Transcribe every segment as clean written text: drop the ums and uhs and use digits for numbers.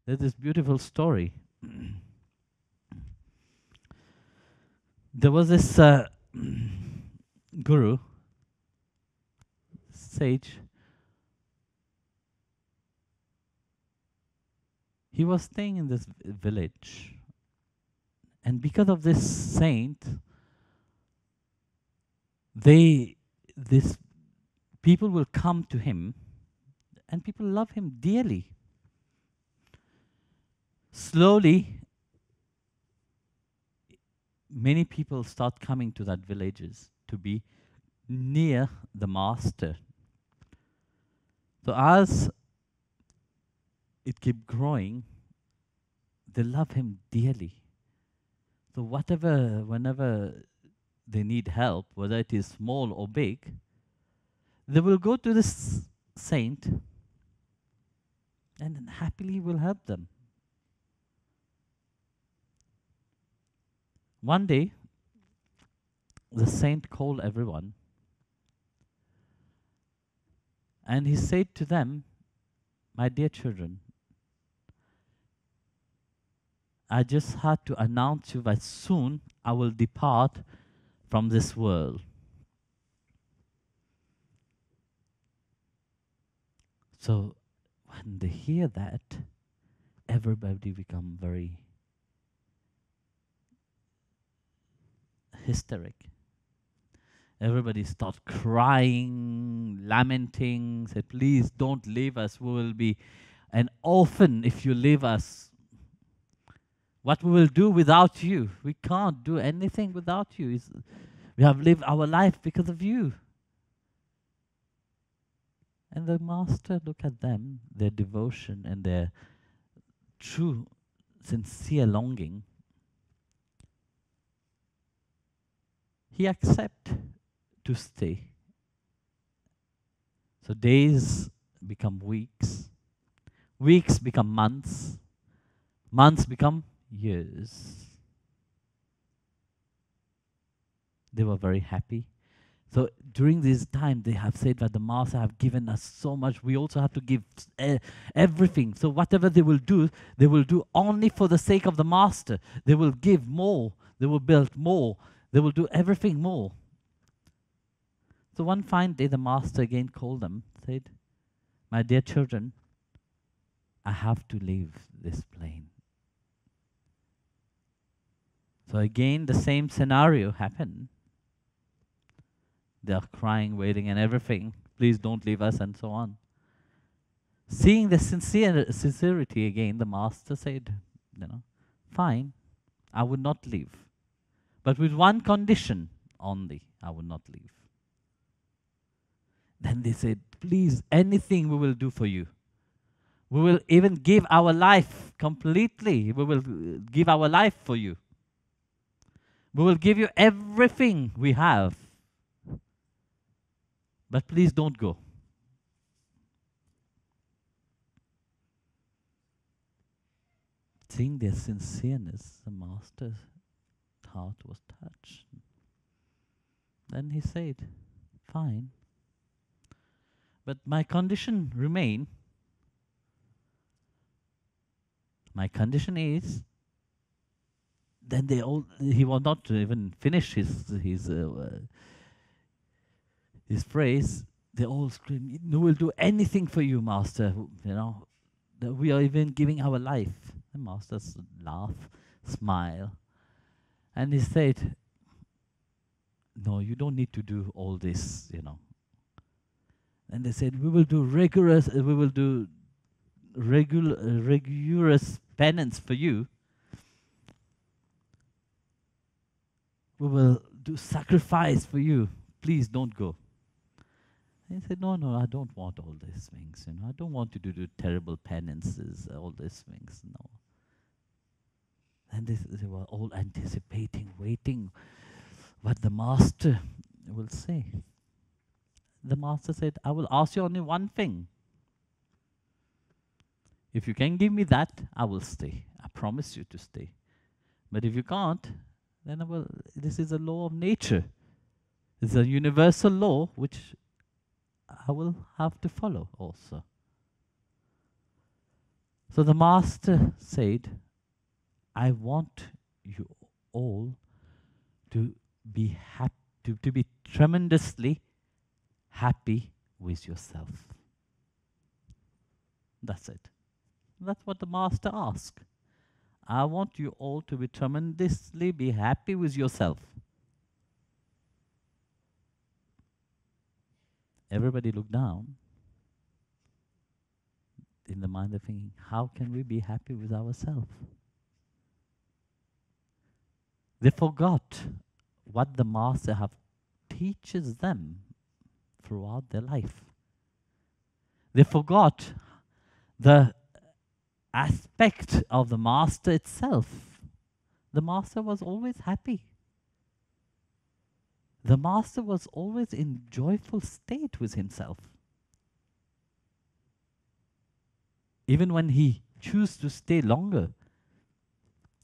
There's this beautiful story. There was this guru, sage. He was staying in this village, and because of this saint, this people will come to him, and people love him dearly. Slowly, many people start coming to that villages to be near the master. So as it kept growing, they love him dearly. So whenever they need help, whether it is small or big, they will go to this saint and then happily will help them. One day, the saint called everyone and he said to them, "My dear children, I just had to announce you that soon I will depart from this world. So when they hear that, everybody become very hysteric. Everybody start crying, lamenting, say, please don't leave us. We will be an orphan if you leave us. What we will do without you? We can't do anything without you. We have lived our life because of you." And the master look at them, their devotion and their true, sincere longing. He accept to stay. So days become weeks, weeks become months, months become years. They were very happy. So during this time, they have said that the master have given us so much. We also have to give everything. So whatever they will do only for the sake of the master. They will give more. They will build more. They will do everything more. So one fine day, the master again called them, said, "My dear children, I have to leave this plane." So again, the same scenario happened. They are crying, waiting, and everything. Please don't leave us, and so on. Seeing the sincerity again, the master said, "Fine, I would not leave. But with one condition only, I would not leave." Then they said, "Please, anything we will do for you. We will even give our life completely. We will give our life for you. We will give you everything we have. But please don't go." Seeing their sincereness, the master's heart was touched. Then he said, "Fine. But my condition remain. My condition is." Then he was not to even finish his phrase. They all screamed, "We will do anything for you, master. That we are even giving our life." The master laughed, smiled, and he said, "No, you don't need to do all this, And they said, "We will do rigorous penance for you. We will do sacrifice for you. Please don't go." And he said, "No, no, I don't want all these things. I don't want you to do terrible penances, all these things. No." And they were all anticipating, waiting what the master will say. The master said, "I will ask you only one thing. If you can give me that, I will stay. I promise you to stay. But if you can't, then this is a law of nature. It's a universal law which I will have to follow also." So the master said, I want you all to be happy, to be tremendously happy with yourself. That's it. That's what the master asked. I want you all to be tremendously be happy with yourself. Everybody looked down. In the mind, they're thinking, how can we be happy with ourselves? They forgot what the master have teaches them throughout their life. They forgot the aspect of the master itself. The master was always happy. The master was always in joyful state with himself. Even when he chose to stay longer,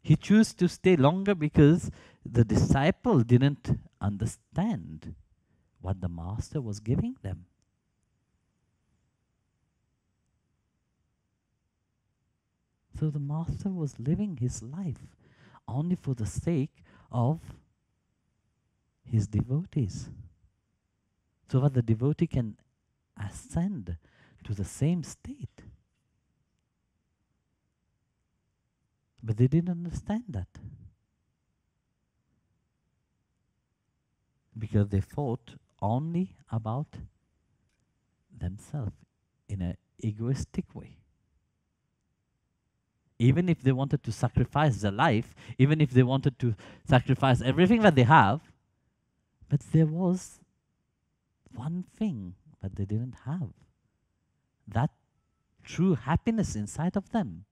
he chose to stay longer because the disciple didn't understand what the master was giving them. So the master was living his life only for the sake of his devotees, so that the devotee can ascend to the same state. But they didn't understand that, because they thought only about themselves in an egoistic way. Even if they wanted to sacrifice their life, even if they wanted to sacrifice everything that they have, but there was one thing that they didn't have. That true happiness inside of them.